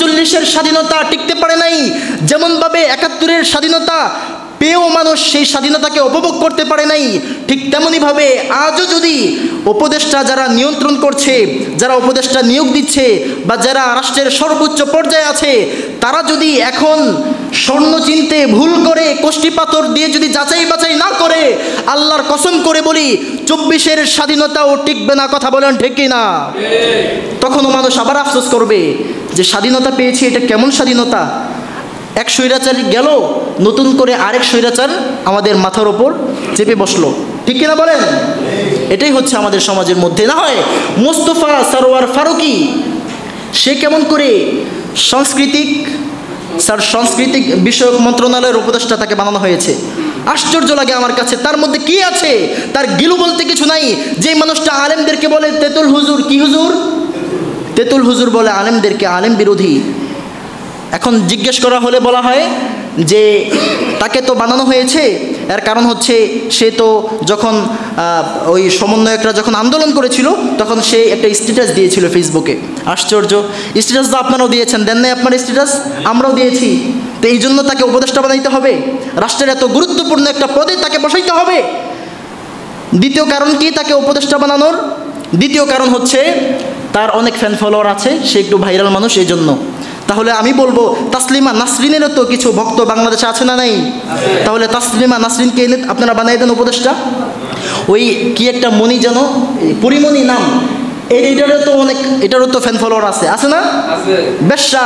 ৪৯-এর স্বাধীনতা টিকতে পারে নাই, যেমনভাবে ৭১-এর স্বাধীনতা পেয়েও মানুষ সেই স্বাধীনতাকে উপভোগ করতে পারে নাই, ঠিক তেমনইভাবে আজও যদি উপদেষ্টা যারা নিয়ন্ত্রণ করছে, যারা উপদেষ্টা নিয়োগ দিচ্ছে, বা যারা রাষ্ট্রের সর্বোচ্চ পর্যায়ে আছে, তারা যদি এখন স্বর্ণ চিনতে ভুল করে কষ্টি পাথর দিয়ে যদি যাচাই বাছাই না করে, আল্লাহর কসম করে বলি ২৪-এর স্বাধীনতাও টিকবে না। কথা বলেন ঠিক কি না? তখনও মানুষ আবার আফসোস করবে যে স্বাধীনতা পেয়েছি, এটা কেমন স্বাধীনতা? এক স্বৈরাচার গেল, নতুন করে আরেক স্বৈরাচার আমাদের মাথার ওপর চেপে বসলো। ঠিক কিনা বলেন? এটাই হচ্ছে আমাদের সমাজের মধ্যে। না হয় মোস্তফা সরোয়ার ফারুকী, সে কেমন করে সাংস্কৃতিক বিষয়ক মন্ত্রণালয়ের উপদেষ্টা তাকে বানানো হয়েছে। আশ্চর্য লাগে আমার কাছে, তার মধ্যে কি আছে? তার গিলু বলতে কিছু নাই। যে মানুষটা আলেমদেরকে বলে তেতুল হুজুর, কি হুজুর? তেতুল হুজুর বলে আলেমদেরকে, আলেম বিরোধী। এখন জিজ্ঞেস করা হলে বলা হয় যে তাকে তো বানানো হয়েছে, এর কারণ হচ্ছে সে তো যখন ওই সমন্বয়করা যখন আন্দোলন করেছিল তখন সে একটা স্ট্যাটাস দিয়েছিল ফেসবুকে। আশ্চর্য, স্ট্যাটাস তো আপনারাও দিয়েছেন, দেন নাই আপনার স্ট্যাটাস? আমরাও দিয়েছি। তো এই জন্য তাকে উপদেষ্টা বানাইতে হবে? রাষ্ট্রের এত গুরুত্বপূর্ণ একটা পদে তাকে বসাইতে হবে? দ্বিতীয় কারণ কি তাকে উপদেষ্টা বানানোর? দ্বিতীয় কারণ হচ্ছে তার অনেক ফ্যান ফলোয়ার আছে, সে একটু ভাইরাল মানুষ, এই জন্য। তাহলে আমি বলবো তাসলিমা নাসরিনেরও তো কিছু ভক্ত বাংলাদেশে আছে না নাই? তাহলে তাসলিমা নাসরিনকে এনে আপনারা বানাই দেন উপদেষ্টা। ওই কি একটা মণি যেন, পরিমণি নাম, এটারও তো ফ্যান ফলোয়ার আছে না? বেশ্যা,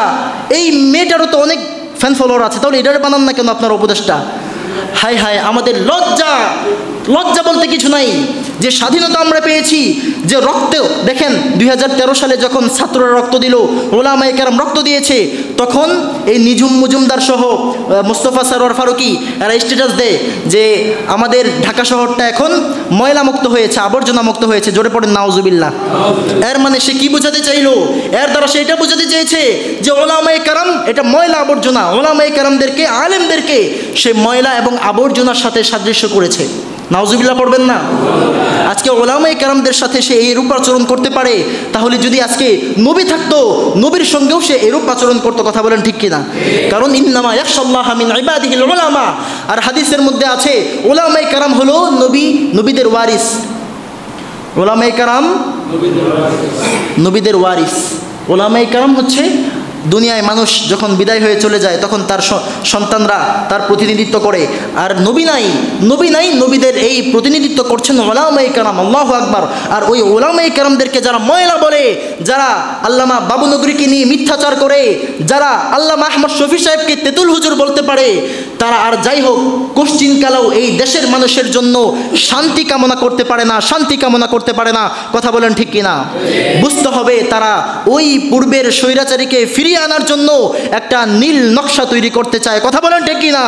এই মেয়েটারও তো অনেক ফ্যান ফলোয়ার আছে, তাহলে এটারে বানান না কেন আপনার উপদেষ্টা? হায় হায়, আমাদের লজ্জা বলতে কিছু নাই। যে স্বাধীনতা আমরা পেয়েছি, যে রক্ত দেখেন ২০১৩ সালে যখন ছাত্ররা রক্ত দিল, ওলামায়ে কেরাম রক্ত দিয়েছে, তখন এই নিঝুম মজুমদার সহ মোস্তফা সরোয়ার ফারুকী এরা স্ট্যাটাস দেয় যে আমাদের ঢাকা শহরটা এখন ময়লা মুক্ত হয়েছে, আবর্জনা মুক্ত হয়েছে। জোরে পড়েন নাউজুবিল্লাহ। এর মানে সে কি বোঝাতে চাইলো? এর দ্বারা সে এটা বোঝাতে চেয়েছে যে ওলামায়ে কেরাম এটা ময়লা আবর্জনা, ওলামায়ে কেরামদেরকে, আলেমদেরকে সে ময়লা এবং আবর্জনার সাথে সাদৃশ্য করেছে। নাউজুবিল্লাহ পড়বেন না? আজকে ওলামায়ে কেরামদের সাথে সে এইরূপ আচরণ করতে পারে, তাহলে যদি আজকে নবী থাকতো, নবীর সঙ্গেও সে এরূপ আচরণ করতো। কথা বলেন ঠিক কিনা? কারণ ইন্নামা ইয়াখশাল্লাহা মিন ইবাদিহিল উলামা, আর হাদিসের মধ্যে আছে ওলামায়ে কেরাম হলো নবীদের ওয়ারিস। ওলামায়ে কেরাম নবীদের ওয়ারিস। ওলামায়ে কেরাম হচ্ছে দুনিয়ায় মানুষ যখন বিদায় হয়ে চলে যায় তখন তার সন্তানরা তার প্রতিনিধিত্ব করে, আর নবী নাই, নবীদের এই প্রতিনিধিত্ব করছেন ওলামায়ে কেরাম। আল্লাহু আকবার। আর ওই ওলামায়ে কেরামদেরকে যারা ময়লা বলে, যারা আল্লামা বাবু নগরীকে নিয়ে মিথ্যাচার করে, যারা আল্লামা আহমদ শফি সাহেবকে তেতুল হুজুর বলতে পারে, তারা আর যাই হোক কোশ্চিনকালেও এই দেশের মানুষের জন্য শান্তি কামনা করতে পারে না। কথা বলেন ঠিক কিনা? বুঝতে হবে তারা ওই পূর্বের স্বৈরাচারীকে ফিরিয়ে আনার জন্য একটা নীল নকশা তৈরি করতে চায়। কথা বলেন ঠিক কিনা?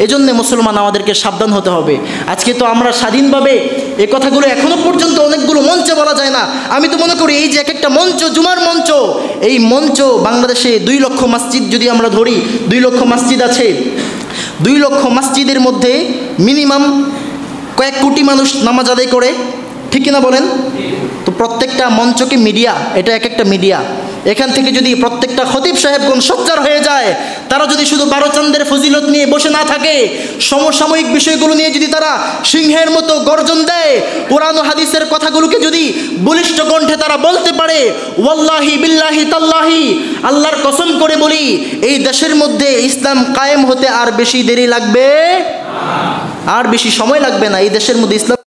এজন্য মুসলমান আমাদেরকে সাবধান হতে হবে। আজকে তো আমরা স্বাধীনভাবে এই কথাগুলো এখনো পর্যন্ত অনেকগুলো মঞ্চে বলা যায় না। আমি তো মনে করি এই যে এক একটা মঞ্চ, জুমার মঞ্চ, এই মঞ্চ বাংলাদেশে ২ লক্ষ মসজিদ যদি আমরা ধরি, ২ লক্ষ মসজিদ আছে, ২ লক্ষ মসজিদের মধ্যে মিনিমাম কয়েক কোটি মানুষ নামাজ আদায় করে। ঠিক কিনা বলেন? তো প্রত্যেকটা মঞ্চকে মিডিয়া, এটা এক একটা মিডিয়া। এখান থেকে যদি প্রত্যেকটা খতিব সাহেবগণ সোচ্চার হয়ে যায়, তারা যদি শুধু 12 চাঁদের ফজিলত নিয়ে বসে না থাকে, সমসাময়িক বিষয়গুলো নিয়ে যদি তারা সিংহের মতো গর্জন দেয়, কোরআন ও হাদিসের কথাগুলোকে যদি বলিষ্ঠ কণ্ঠে তারা বলতে পারে, ওয়াল্লাহি বিল্লাহি তাল্লাহি, আল্লাহর কসম করে বলি, এই দেশের মধ্যে ইসলাম কায়েম হতে আর বেশি দেরি লাগবে, আর বেশি সময় লাগবে না। এই দেশের মধ্যে ইসলাম